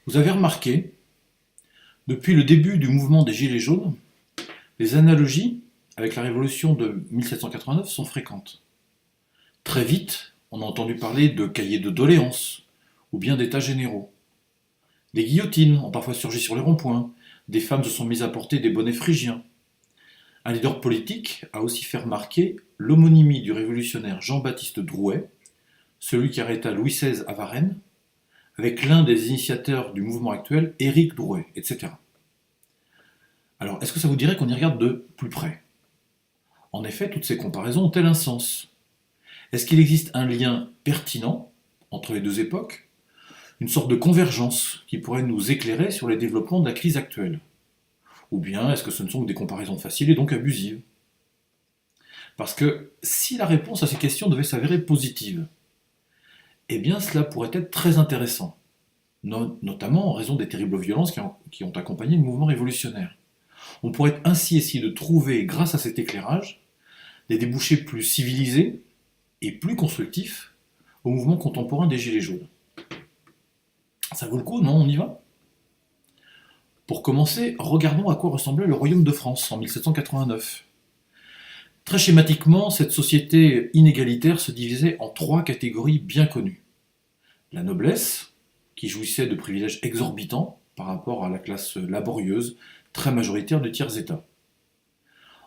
Vous avez remarqué, depuis le début du mouvement des Gilets jaunes, les analogies avec la révolution de 1789 sont fréquentes. Très vite, on a entendu parler de cahiers de doléances ou bien d'états généraux. Des guillotines ont parfois surgi sur les ronds-points, des femmes se sont mises à porter des bonnets phrygiens. Un leader politique a aussi fait remarquer l'homonymie du révolutionnaire Jean-Baptiste Drouet, celui qui arrêta Louis XVI à Varennes, avec l'un des initiateurs du mouvement actuel, Éric Drouet, etc. Alors, est-ce que ça vous dirait qu'on y regarde de plus près? En effet, toutes ces comparaisons ont-elles un sens? Est-ce qu'il existe un lien pertinent entre les deux époques? Une sorte de convergence qui pourrait nous éclairer sur les développements de la crise actuelle? Ou bien est-ce que ce ne sont que des comparaisons faciles et donc abusives? Parce que si la réponse à ces questions devait s'avérer positive, eh bien cela pourrait être très intéressant, notamment en raison des terribles violences qui ont accompagné le mouvement révolutionnaire. On pourrait ainsi essayer de trouver, grâce à cet éclairage, des débouchés plus civilisés et plus constructifs au mouvement contemporain des Gilets jaunes. Ça vaut le coup, non? On y va? Pour commencer, regardons à quoi ressemblait le royaume de France en 1789. Très schématiquement, cette société inégalitaire se divisait en trois catégories bien connues. La noblesse, qui jouissait de privilèges exorbitants par rapport à la classe laborieuse, très majoritaire du tiers-état.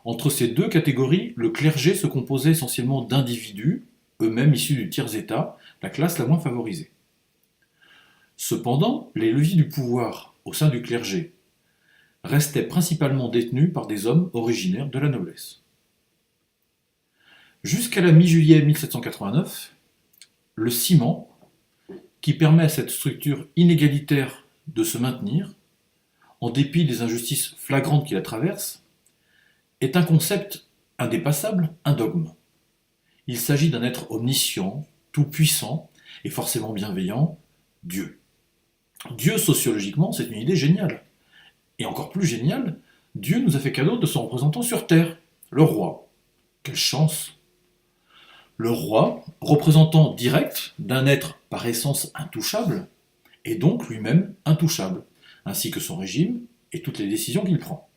Entre ces deux catégories, le clergé se composait essentiellement d'individus, eux-mêmes issus du tiers-état, la classe la moins favorisée. Cependant, les leviers du pouvoir au sein du clergé restaient principalement détenus par des hommes originaires de la noblesse. Jusqu'à la mi-juillet 1789, le ciment, qui permet à cette structure inégalitaire de se maintenir, en dépit des injustices flagrantes qui la traversent, est un concept indépassable, un dogme. Il s'agit d'un être omniscient, tout-puissant et forcément bienveillant, Dieu. Dieu, sociologiquement, c'est une idée géniale. Et encore plus géniale, Dieu nous a fait cadeau de son représentant sur Terre, le roi. Quelle chance! Le roi, représentant direct d'un être par essence intouchable, est donc lui-même intouchable, ainsi que son régime et toutes les décisions qu'il prend.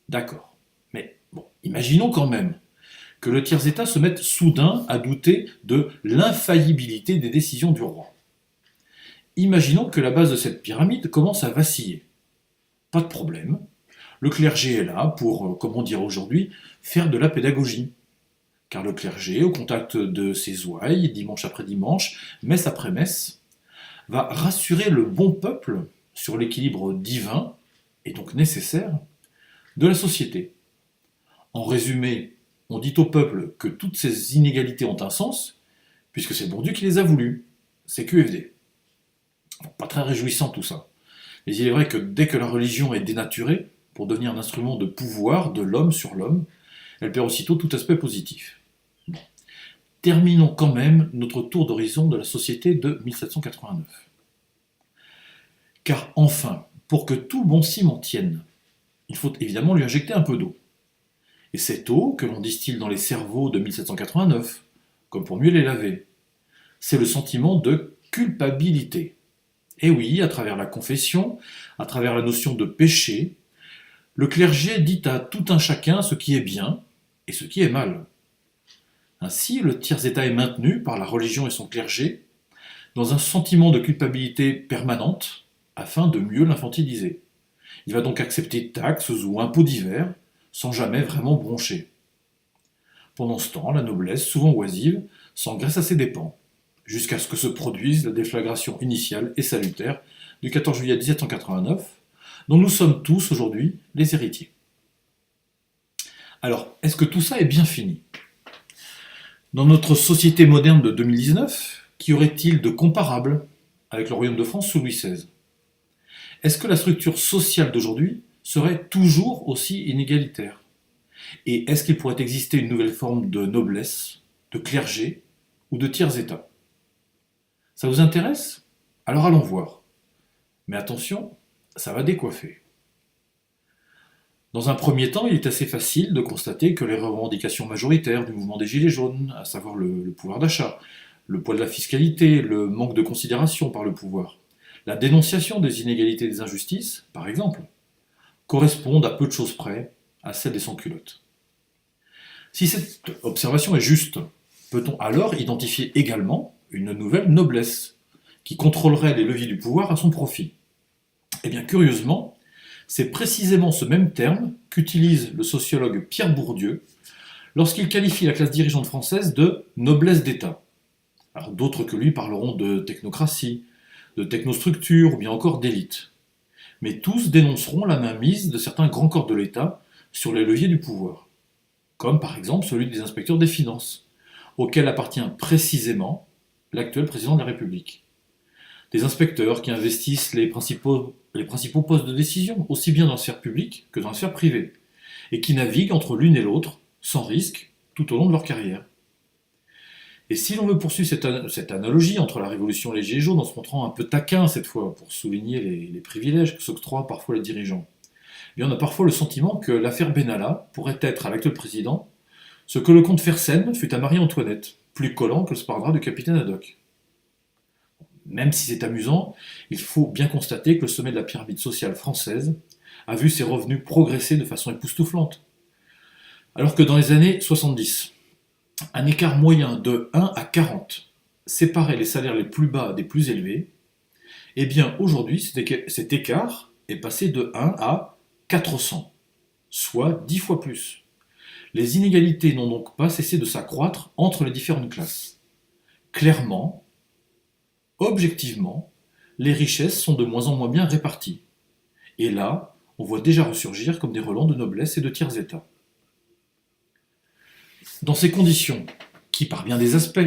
D'accord. Mais bon, imaginons quand même que le tiers-état se mette soudain à douter de l'infaillibilité des décisions du roi. Imaginons que la base de cette pyramide commence à vaciller. Pas de problème. Le clergé est là pour, comme on dirait aujourd'hui, faire de la pédagogie. Car le clergé, au contact de ses ouailles, dimanche après dimanche, messe après messe, va rassurer le bon peuple sur l'équilibre divin, et donc nécessaire, de la société. En résumé, on dit au peuple que toutes ces inégalités ont un sens, puisque c'est bon Dieu qui les a voulues. C'est QFD. Bon, pas très réjouissant tout ça. Mais il est vrai que dès que la religion est dénaturée, pour devenir un instrument de pouvoir de l'homme sur l'homme, elle perd aussitôt tout aspect positif. Bon. Terminons quand même notre tour d'horizon de la société de 1789. Car enfin, pour que tout bon ciment tienne, il faut évidemment lui injecter un peu d'eau. Et cette eau que l'on distille dans les cerveaux de 1789, comme pour mieux les laver, c'est le sentiment de culpabilité. Et oui, à travers la confession, à travers la notion de péché, le clergé dit à tout un chacun ce qui est bien et ce qui est mal. Ainsi, le tiers-état est maintenu par la religion et son clergé dans un sentiment de culpabilité permanente afin de mieux l'infantiliser. Il va donc accepter taxes ou impôts divers sans jamais vraiment broncher. Pendant ce temps, la noblesse, souvent oisive, s'engraisse à ses dépens, jusqu'à ce que se produise la déflagration initiale et salutaire du 14 juillet 1789, dont nous sommes tous aujourd'hui les héritiers. Alors, est-ce que tout ça est bien fini? Dans notre société moderne de 2019, qu'y aurait-il de comparable avec le royaume de France sous Louis XVI? Est-ce que la structure sociale d'aujourd'hui serait toujours aussi inégalitaire? Et est-ce qu'il pourrait exister une nouvelle forme de noblesse, de clergé ou de tiers-état? Ça vous intéresse? Alors allons voir. Mais attention, ça va décoiffer. Dans un premier temps, il est assez facile de constater que les revendications majoritaires du mouvement des Gilets jaunes, à savoir le pouvoir d'achat, le poids de la fiscalité, le manque de considération par le pouvoir, La dénonciation des inégalités et des injustices, par exemple, correspondent à peu de choses près à celle des sans-culottes. Si cette observation est juste, peut-on alors identifier également une nouvelle noblesse qui contrôlerait les leviers du pouvoir à son profit? Eh bien, curieusement, c'est précisément ce même terme qu'utilise le sociologue Pierre Bourdieu lorsqu'il qualifie la classe dirigeante française de noblesse d'État. Alors d'autres que lui parleront de technocratie, de technostructure ou bien encore d'élite. Mais tous dénonceront la mainmise de certains grands corps de l'État sur les leviers du pouvoir, comme par exemple celui des inspecteurs des finances, auquel appartient précisément l'actuel président de la République. Des inspecteurs qui investissent les principaux postes de décision, aussi bien dans la sphère publique que dans la sphère privée, et qui naviguent entre l'une et l'autre, sans risque, tout au long de leur carrière. Et si l'on veut poursuivre cette analogie entre la révolution et les Gilets jaunes en se montrant un peu taquin cette fois, pour souligner les privilèges que s'octroient parfois les dirigeants, eh bien on a parfois le sentiment que l'affaire Benalla pourrait être à l'actuel président ce que le comte Fersen fut à Marie-Antoinette, plus collant que le sparadrap du capitaine Haddock. Même si c'est amusant, il faut bien constater que le sommet de la pyramide sociale française a vu ses revenus progresser de façon époustouflante. Alors que dans les années 70, un écart moyen de 1 à 40 séparait les salaires les plus bas des plus élevés, eh bien aujourd'hui cet écart est passé de 1 à 400, soit 10 fois plus. Les inégalités n'ont donc pas cessé de s'accroître entre les différentes classes. Clairement, objectivement, les richesses sont de moins en moins bien réparties. Et là, on voit déjà ressurgir comme des relents de noblesse et de tiers-état. Dans ces conditions, qui par bien des aspects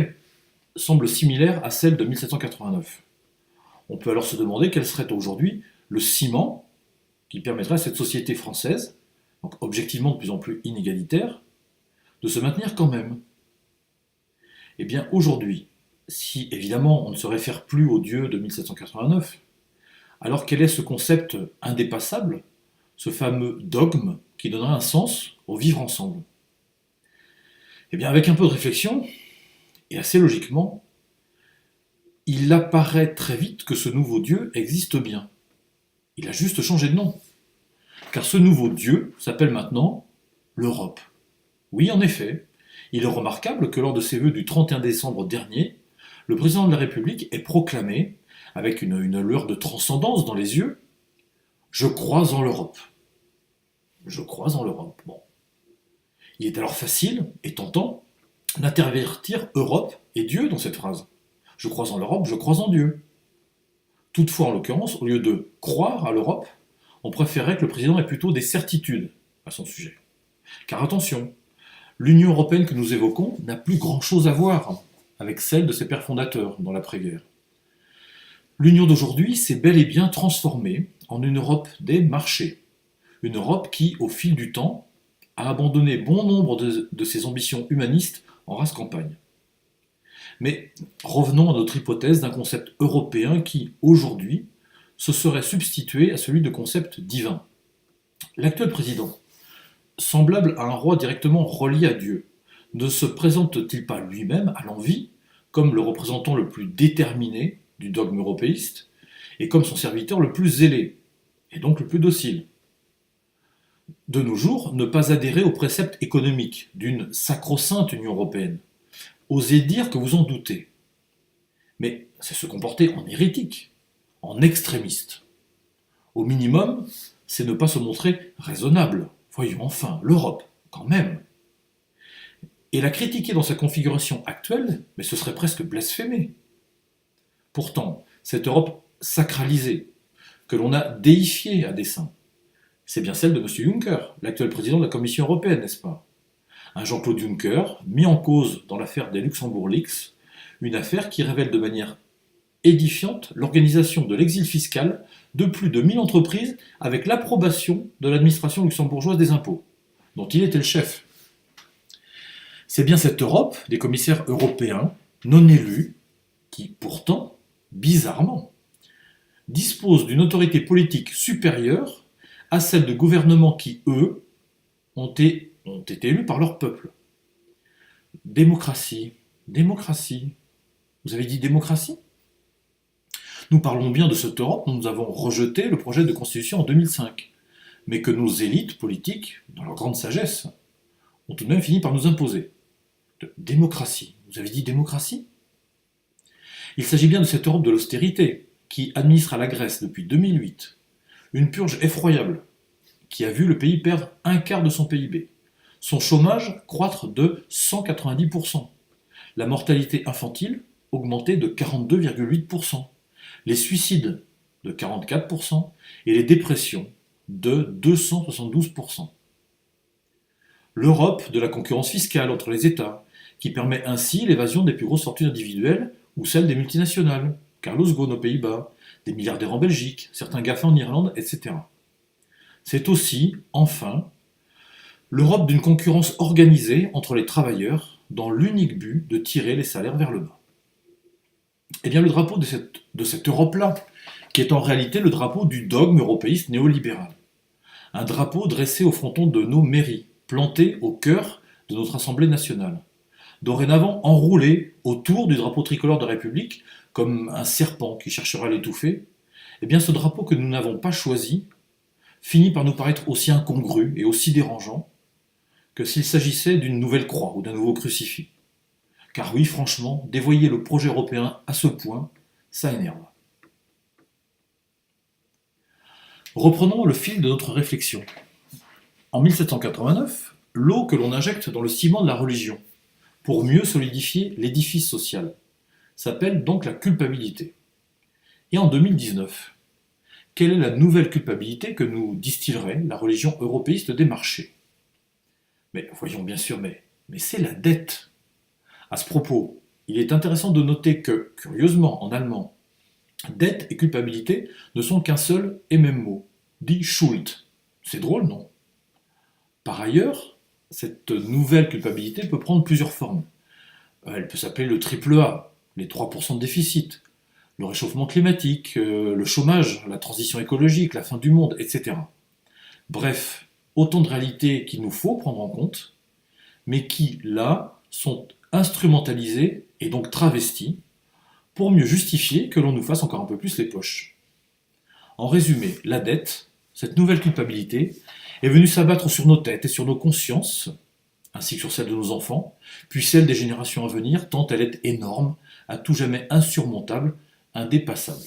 semblent similaires à celles de 1789, on peut alors se demander quel serait aujourd'hui le ciment qui permettrait à cette société française, donc objectivement de plus en plus inégalitaire, de se maintenir quand même. Eh bien aujourd'hui, si évidemment on ne se réfère plus au Dieu de 1789, alors quel est ce concept indépassable, ce fameux dogme qui donnera un sens au vivre ensemble? Eh bien avec un peu de réflexion, et assez logiquement, il apparaît très vite que ce nouveau Dieu existe bien. Il a juste changé de nom. Car ce nouveau Dieu s'appelle maintenant l'Europe. Oui, en effet, il est remarquable que lors de ses vœux du 31 décembre dernier, le président de la République ait proclamé, avec une lueur de transcendance dans les yeux, « Je crois en l'Europe ». Je crois en l'Europe. Bon. Il est alors facile et tentant d'intervertir Europe et Dieu dans cette phrase. Je crois en l'Europe, je crois en Dieu. Toutefois, en l'occurrence, au lieu de croire à l'Europe, on préférait que le président ait plutôt des certitudes à son sujet. Car attention, l'Union européenne que nous évoquons n'a plus grand-chose à voir avec celle de ses pères fondateurs dans l'après-guerre. L'Union d'aujourd'hui s'est bel et bien transformée en une Europe des marchés. Une Europe qui, au fil du temps, a abandonné bon nombre de ses ambitions humanistes en race campagne. Mais revenons à notre hypothèse d'un concept européen qui, aujourd'hui, se serait substitué à celui de concept divin. L'actuel président, semblable à un roi directement relié à Dieu, ne se présente-t-il pas lui-même à l'envi comme le représentant le plus déterminé du dogme européiste et comme son serviteur le plus zélé, et donc le plus docile? De nos jours, ne pas adhérer aux préceptes économiques d'une sacro-sainte Union européenne, osez dire que vous en doutez. Mais c'est se comporter en hérétique, en extrémiste. Au minimum, c'est ne pas se montrer raisonnable. Voyons enfin, l'Europe, quand même. Et la critiquer dans sa configuration actuelle, mais ce serait presque blasphémer. Pourtant, cette Europe sacralisée, que l'on a déifiée à dessein, c'est bien celle de M. Juncker, l'actuel président de la Commission européenne, n'est-ce pas? Un Jean-Claude Juncker, mis en cause dans l'affaire des Luxembourg Leaks, une affaire qui révèle de manière édifiante l'organisation de l'exil fiscal de plus de 1000 entreprises avec l'approbation de l'administration luxembourgeoise des impôts, dont il était le chef. C'est bien cette Europe des commissaires européens non élus qui, pourtant, bizarrement, dispose d'une autorité politique supérieure à celle de gouvernements qui, eux, ont été élus par leur peuple. Démocratie, démocratie. Vous avez dit démocratie? Nous parlons bien de cette Europe dont nous avons rejeté le projet de constitution en 2005, mais que nos élites politiques, dans leur grande sagesse, ont tout de même fini par nous imposer. De démocratie. Vous avez dit démocratie ? Il s'agit bien de cette Europe de l'austérité, qui administre à la Grèce depuis 2008 une purge effroyable, qui a vu le pays perdre un quart de son PIB, son chômage croître de 190%, la mortalité infantile augmenter de 42,8%, les suicides de 44% et les dépressions de 272%. L'Europe de la concurrence fiscale entre les États, qui permet ainsi l'évasion des plus grosses fortunes individuelles ou celles des multinationales, Carlos Ghosn aux Pays-Bas, des milliardaires en Belgique, certains GAFA en Irlande, etc. C'est aussi, enfin, l'Europe d'une concurrence organisée entre les travailleurs dans l'unique but de tirer les salaires vers le bas. Eh bien, le drapeau de cette Europe-là, qui est en réalité le drapeau du dogme européiste néolibéral. Un drapeau dressé au fronton de nos mairies, planté au cœur de notre Assemblée nationale. Dorénavant enroulé autour du drapeau tricolore de la République, comme un serpent qui cherchera à l'étouffer, eh bien ce drapeau que nous n'avons pas choisi finit par nous paraître aussi incongru et aussi dérangeant que s'il s'agissait d'une nouvelle croix ou d'un nouveau crucifix. Car oui, franchement, dévoyer le projet européen à ce point, ça énerve. Reprenons le fil de notre réflexion. En 1789, l'eau que l'on injecte dans le ciment de la religion, pour mieux solidifier l'édifice social, s'appelle donc la culpabilité. Et en 2019, quelle est la nouvelle culpabilité que nous distillerait la religion européiste des marchés ? Mais voyons bien sûr, mais c'est la dette. À ce propos, il est intéressant de noter que, curieusement, en allemand, dette et culpabilité ne sont qu'un seul et même mot, dit Schuld. C'est drôle, non ? Par ailleurs, cette nouvelle culpabilité peut prendre plusieurs formes. Elle peut s'appeler le triple A, les 3% de déficit, le réchauffement climatique, le chômage, la transition écologique, la fin du monde, etc. Bref, autant de réalités qu'il nous faut prendre en compte, mais qui, là, sont instrumentalisées et donc travesties pour mieux justifier que l'on nous fasse encore un peu plus les poches. En résumé, la dette, cette nouvelle culpabilité, est venue s'abattre sur nos têtes et sur nos consciences, ainsi que sur celles de nos enfants, puis celles des générations à venir, tant elle est énorme, à tout jamais insurmontable, indépassable.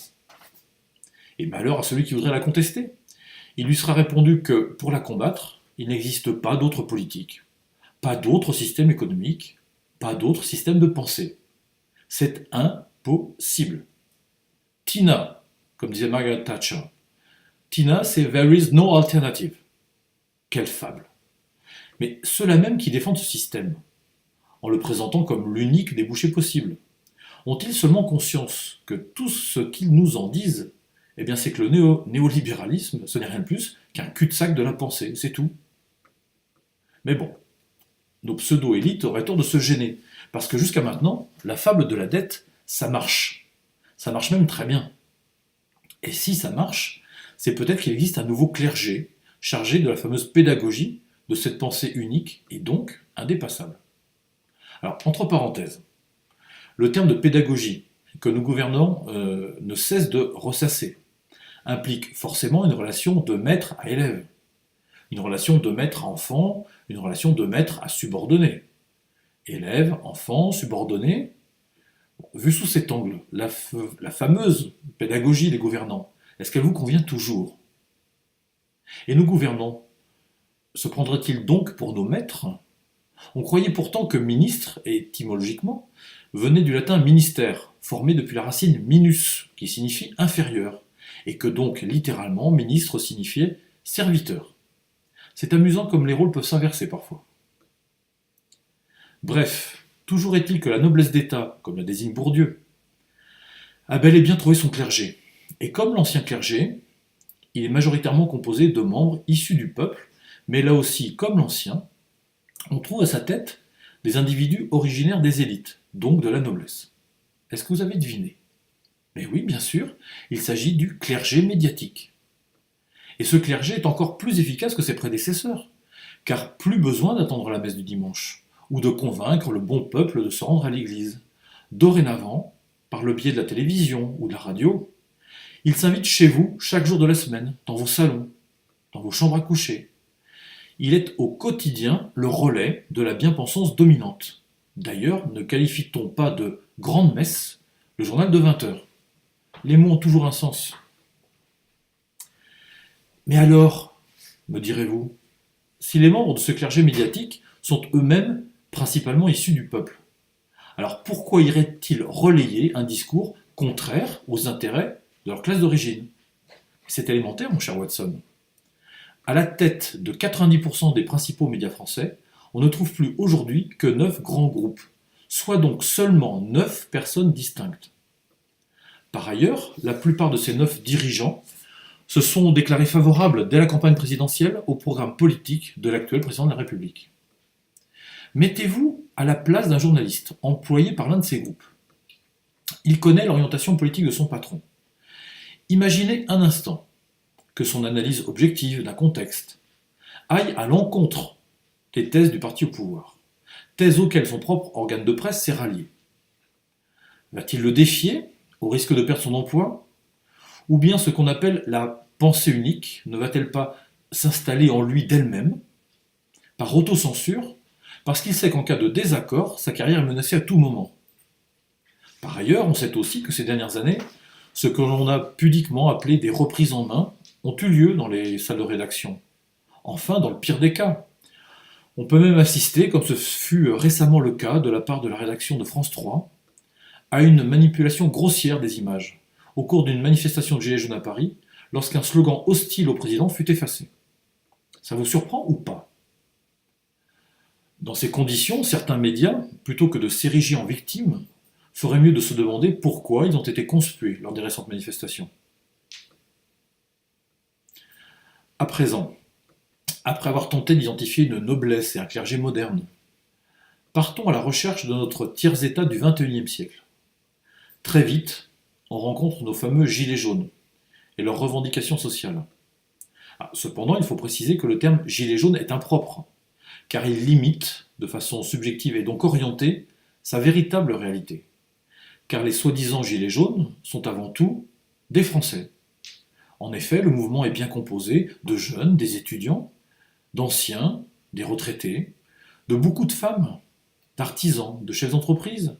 Et malheur à celui qui voudrait la contester. Il lui sera répondu que, pour la combattre, il n'existe pas d'autre politique, pas d'autre système économique, pas d'autre système de pensée. C'est impossible. Tina, comme disait Margaret Thatcher, Tina, c'est There is no alternative. Quelle fable. Mais ceux-là même qui défendent ce système, en le présentant comme l'unique débouché possible, ont-ils seulement conscience que tout ce qu'ils nous en disent, eh bien c'est que le néolibéralisme, ce n'est rien de plus qu'un cul-de-sac de la pensée, c'est tout. Mais bon, nos pseudo-élites auraient tort de se gêner, parce que jusqu'à maintenant, la fable de la dette, ça marche. Ça marche même très bien. Et si ça marche, c'est peut-être qu'il existe un nouveau clergé, chargé de la fameuse pédagogie de cette pensée unique et donc indépassable. Alors, entre parenthèses, le terme de pédagogie que nous gouvernants ne cesse de ressasser implique forcément une relation de maître à élève, une relation de maître à enfant, une relation de maître à subordonné. Élève, enfant, subordonné. Vu sous cet angle, la fameuse pédagogie des gouvernants, est-ce qu'elle vous convient toujours ? Et nos gouvernants, se prendraient-ils donc pour nos maîtres ? On croyait pourtant que ministre, étymologiquement, venait du latin ministère, formé depuis la racine minus, qui signifie inférieur, et que donc, littéralement, ministre signifiait serviteur. C'est amusant comme les rôles peuvent s'inverser parfois. Bref, toujours est-il que la noblesse d'État, comme la désigne Bourdieu, a bel et bien trouvé son clergé. Et comme l'ancien clergé, il est majoritairement composé de membres issus du peuple, mais là aussi, comme l'ancien, on trouve à sa tête des individus originaires des élites, donc de la noblesse. Est-ce que vous avez deviné ? Mais oui, bien sûr, il s'agit du clergé médiatique. Et ce clergé est encore plus efficace que ses prédécesseurs, car plus besoin d'attendre la messe du dimanche, ou de convaincre le bon peuple de se rendre à l'église. Dorénavant, par le biais de la télévision ou de la radio, Il s'invite chez vous chaque jour de la semaine, dans vos salons, dans vos chambres à coucher. Il est au quotidien le relais de la bien-pensance dominante. D'ailleurs, ne qualifie-t-on pas de grande messe le journal de 20 heures? Les mots ont toujours un sens. Mais alors, me direz-vous, si les membres de ce clergé médiatique sont eux-mêmes principalement issus du peuple, alors pourquoi iraient-ils relayer un discours contraire aux intérêts de leur classe d'origine? C'est élémentaire, mon cher Watson. À la tête de 90% des principaux médias français, on ne trouve plus aujourd'hui que 9 grands groupes, soit donc seulement 9 personnes distinctes. Par ailleurs, la plupart de ces 9 dirigeants se sont déclarés favorables dès la campagne présidentielle au programme politique de l'actuel président de la République. Mettez-vous à la place d'un journaliste employé par l'un de ces groupes. Il connaît l'orientation politique de son patron. Imaginez un instant que son analyse objective d'un contexte aille à l'encontre des thèses du parti au pouvoir, thèses auxquelles son propre organe de presse s'est rallié. Va-t-il le défier au risque de perdre son emploi? Ou bien ce qu'on appelle la pensée unique ne va-t-elle pas s'installer en lui d'elle-même, par autocensure, parce qu'il sait qu'en cas de désaccord, sa carrière est menacée à tout moment? Par ailleurs, on sait aussi que ces dernières années, ce que l'on a pudiquement appelé des reprises en main ont eu lieu dans les salles de rédaction. Enfin, dans le pire des cas. On peut même assister, comme ce fut récemment le cas de la part de la rédaction de France 3, à une manipulation grossière des images, au cours d'une manifestation de Gilets jaunes à Paris, lorsqu'un slogan hostile au président fut effacé. Ça vous surprend ou pas? Dans ces conditions, certains médias, plutôt que de s'ériger en victimes, feraient mieux de se demander pourquoi ils ont été conspués lors des récentes manifestations. À présent, après avoir tenté d'identifier une noblesse et un clergé moderne, partons à la recherche de notre tiers-état du XXIe siècle. Très vite, on rencontre nos fameux gilets jaunes et leurs revendications sociales. Cependant, il faut préciser que le terme gilet jaune est impropre, car il limite, de façon subjective et donc orientée, sa véritable réalité. Car les soi-disant gilets jaunes sont avant tout des Français. En effet, le mouvement est bien composé de jeunes, des étudiants, d'anciens, des retraités, de beaucoup de femmes, d'artisans, de chefs d'entreprise,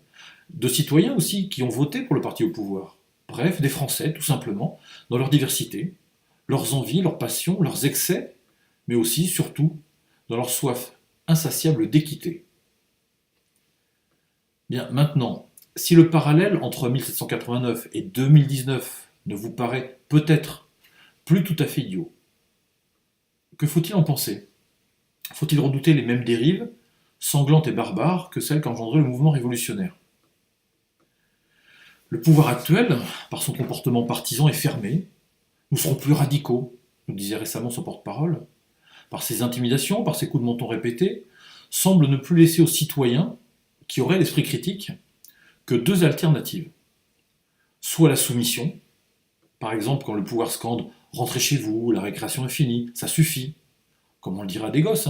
de citoyens aussi qui ont voté pour le parti au pouvoir. Bref, des Français, tout simplement, dans leur diversité, leurs envies, leurs passions, leurs excès, mais aussi, surtout, dans leur soif insatiable d'équité. Bien, maintenant, si le parallèle entre 1789 et 2019 ne vous paraît peut-être plus tout à fait idiot, que faut-il en penser? Faut-il redouter les mêmes dérives, sanglantes et barbares, que celles qu'engendrait le mouvement révolutionnaire? Le pouvoir actuel, par son comportement partisan et fermé, nous serons plus radicaux, nous disait récemment son porte-parole, par ses intimidations, par ses coups de menton répétés, semble ne plus laisser aux citoyens, qui auraient l'esprit critique, que deux alternatives. Soit la soumission, par exemple quand le pouvoir scande « Rentrez chez vous, la récréation est finie, ça suffit », comme on le dira à des gosses.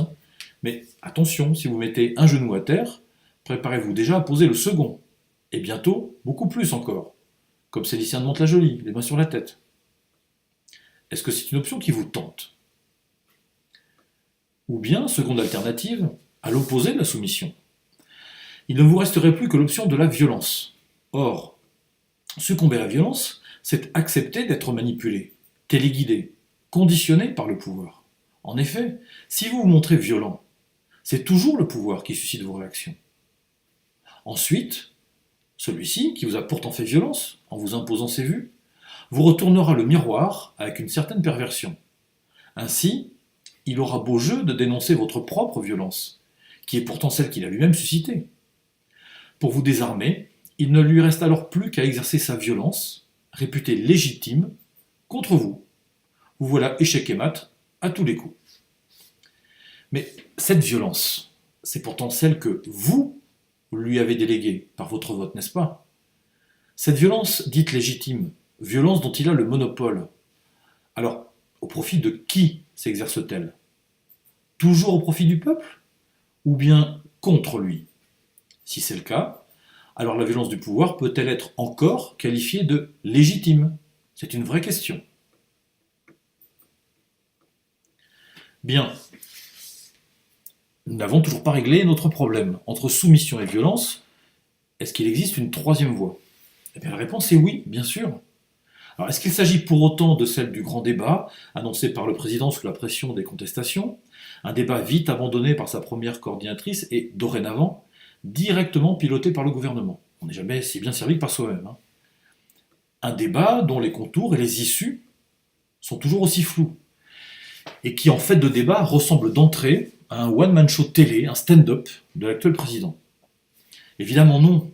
Mais attention, si vous mettez un genou à terre, préparez-vous déjà à poser le second. Et bientôt, beaucoup plus encore. Comme Célicien de Mantes-la-Jolie, les mains sur la tête. Est-ce que c'est une option qui vous tente? Ou bien, seconde alternative, à l'opposé de la soumission. Il ne vous resterait plus que l'option de la violence. Or, succomber à la violence, c'est accepter d'être manipulé, téléguidé, conditionné par le pouvoir. En effet, si vous vous montrez violent, c'est toujours le pouvoir qui suscite vos réactions. Ensuite, celui-ci, qui vous a pourtant fait violence, en vous imposant ses vues, vous retournera le miroir avec une certaine perversion. Ainsi, il aura beau jeu de dénoncer votre propre violence, qui est pourtant celle qu'il a lui-même suscitée. Pour vous désarmer, il ne lui reste alors plus qu'à exercer sa violence, réputée légitime, contre vous. Vous voilà échec et mat à tous les coups. Mais cette violence, c'est pourtant celle que vous lui avez déléguée par votre vote, n'est-ce pas? Cette violence dite légitime, violence dont il a le monopole. Alors, au profit de qui s'exerce-t-elle? Toujours au profit du peuple? Ou bien contre lui? Si c'est le cas, alors la violence du pouvoir peut-elle être encore qualifiée de légitime? C'est une vraie question. Bien, nous n'avons toujours pas réglé notre problème. Entre soumission et violence, est-ce qu'il existe une troisième voie? Eh bien, la réponse est oui, bien sûr. Alors, est-ce qu'il s'agit pour autant de celle du grand débat, annoncé par le président sous la pression des contestations, un débat vite abandonné par sa première coordinatrice et, dorénavant, directement piloté par le gouvernement? On n'est jamais si bien servi que par soi-même. Un débat dont les contours et les issues sont toujours aussi flous, et qui, en fait de débat, ressemble d'entrée à un one-man show télé, un stand-up de l'actuel président. Évidemment non,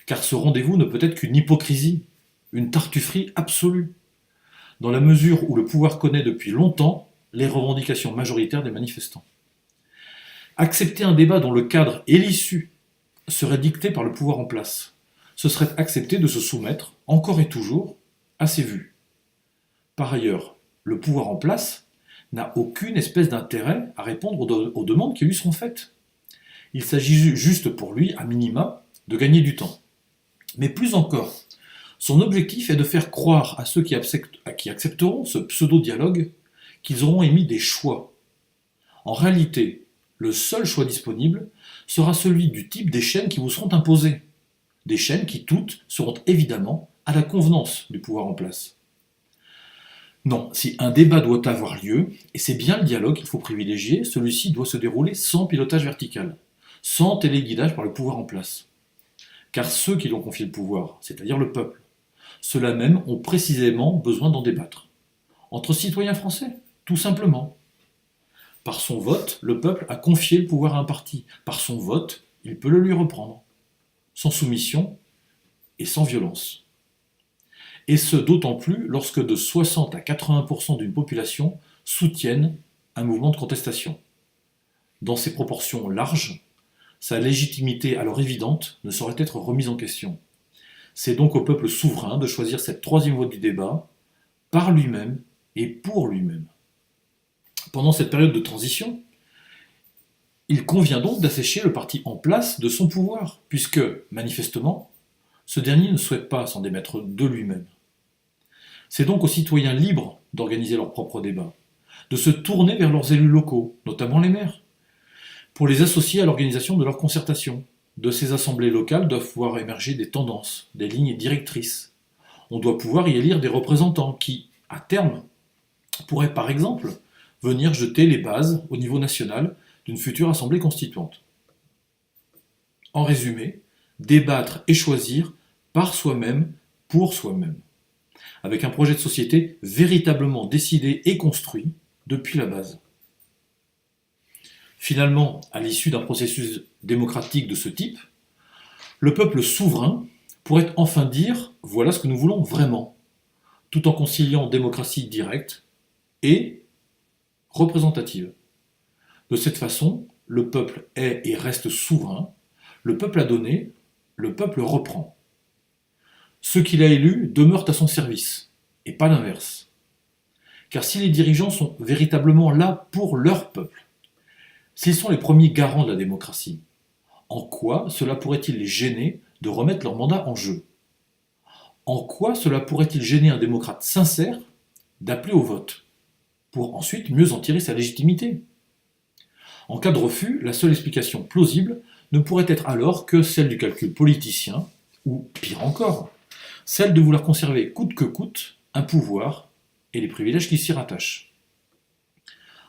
car ce rendez-vous ne peut être qu'une hypocrisie, une tartufferie absolue, dans la mesure où le pouvoir connaît depuis longtemps les revendications majoritaires des manifestants. Accepter un débat dont le cadre et l'issue seraient dictés par le pouvoir en place, ce serait accepter de se soumettre, encore et toujours, à ses vues. Par ailleurs, le pouvoir en place n'a aucune espèce d'intérêt à répondre aux demandes qui lui seront faites. Il s'agit juste pour lui, à minima, de gagner du temps. Mais plus encore, son objectif est de faire croire à ceux qui accepteront ce pseudo-dialogue qu'ils auront émis des choix. En réalité, le seul choix disponible sera celui du type des chaînes qui vous seront imposées. Des chaînes qui toutes seront évidemment à la convenance du pouvoir en place. Non, si un débat doit avoir lieu, et c'est bien le dialogue qu'il faut privilégier, celui-ci doit se dérouler sans pilotage vertical, sans téléguidage par le pouvoir en place. Car ceux qui lui ont confié le pouvoir, c'est-à-dire le peuple, ceux-là même ont précisément besoin d'en débattre. Entre citoyens français, tout simplement. Par son vote, le peuple a confié le pouvoir à un parti. Par son vote, il peut le lui reprendre. Sans soumission et sans violence. Et ce d'autant plus lorsque de 60 à 80% d'une population soutiennent un mouvement de contestation. Dans ces proportions larges, sa légitimité alors évidente ne saurait être remise en question. C'est donc au peuple souverain de choisir cette troisième voie du débat, par lui-même et pour lui-même. Pendant cette période de transition, il convient donc d'assécher le parti en place de son pouvoir, puisque, manifestement, ce dernier ne souhaite pas s'en démettre de lui-même. C'est donc aux citoyens libres d'organiser leur propre débat, de se tourner vers leurs élus locaux, notamment les maires, pour les associer à l'organisation de leur concertation. De ces assemblées locales doivent pouvoir émerger des tendances, des lignes directrices. On doit pouvoir y élire des représentants qui, à terme, pourraient par exemple venir jeter les bases au niveau national d'une future assemblée constituante. En résumé, débattre et choisir par soi-même, pour soi-même, avec un projet de société véritablement décidé et construit depuis la base. Finalement, à l'issue d'un processus démocratique de ce type, le peuple souverain pourrait enfin dire « voilà ce que nous voulons vraiment », tout en conciliant démocratie directe et représentative. De cette façon, le peuple est et reste souverain, le peuple a donné, le peuple reprend. Ceux qu'il a élus demeurent à son service, et pas l'inverse. Car si les dirigeants sont véritablement là pour leur peuple, s'ils sont les premiers garants de la démocratie, en quoi cela pourrait-il les gêner de remettre leur mandat en jeu? En quoi cela pourrait-il gêner un démocrate sincère d'appeler au vote, pour ensuite mieux en tirer sa légitimité? En cas de refus, la seule explication plausible ne pourrait être alors que celle du calcul politicien, ou pire encore, celle de vouloir conserver coûte que coûte un pouvoir et les privilèges qui s'y rattachent.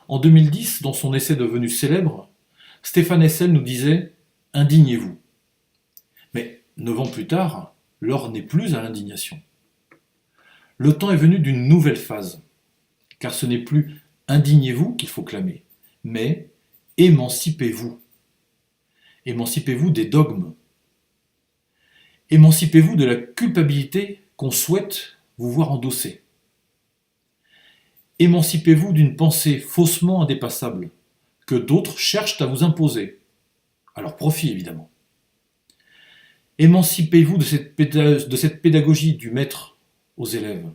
En 2010, dans son essai devenu célèbre, Stéphane Hessel nous disait « Indignez-vous ». Mais 9 ans plus tard, l'heure n'est plus à l'indignation. Le temps est venu d'une nouvelle phase, car ce n'est plus « indignez-vous » qu'il faut clamer, mais « émancipez-vous ». Émancipez-vous des dogmes. Émancipez-vous de la culpabilité qu'on souhaite vous voir endosser. Émancipez-vous d'une pensée faussement indépassable, que d'autres cherchent à vous imposer, à leur profit évidemment. Émancipez-vous de cette pédagogie du maître aux élèves.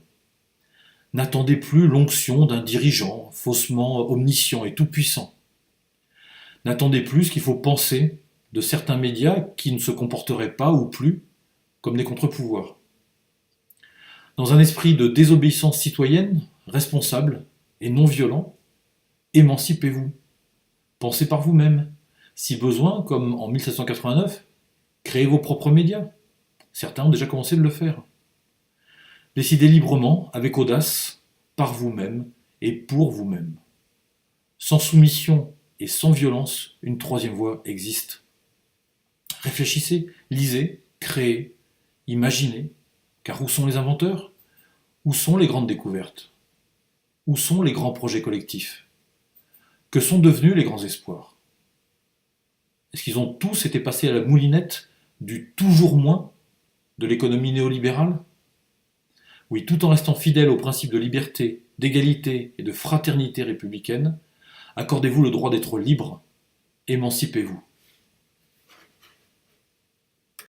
N'attendez plus l'onction d'un dirigeant faussement omniscient et tout-puissant. N'attendez plus ce qu'il faut penser de certains médias qui ne se comporteraient pas ou plus comme des contre-pouvoirs. Dans un esprit de désobéissance citoyenne, responsable et non violent, émancipez-vous. Pensez par vous-même. Si besoin, comme en 1789, créez vos propres médias. Certains ont déjà commencé de le faire. Décidez librement, avec audace, par vous-même et pour vous-même. Sans soumission et sans violence, une troisième voie existe. Réfléchissez, lisez, créez, imaginez. Car où sont les inventeurs? Où sont les grandes découvertes? Où sont les grands projets collectifs? Que sont devenus les grands espoirs? Est-ce qu'ils ont tous été passés à la moulinette du toujours moins de l'économie néolibérale? Oui, tout en restant fidèle aux principes de liberté, d'égalité et de fraternité républicaine, accordez-vous le droit d'être libre, émancipez-vous.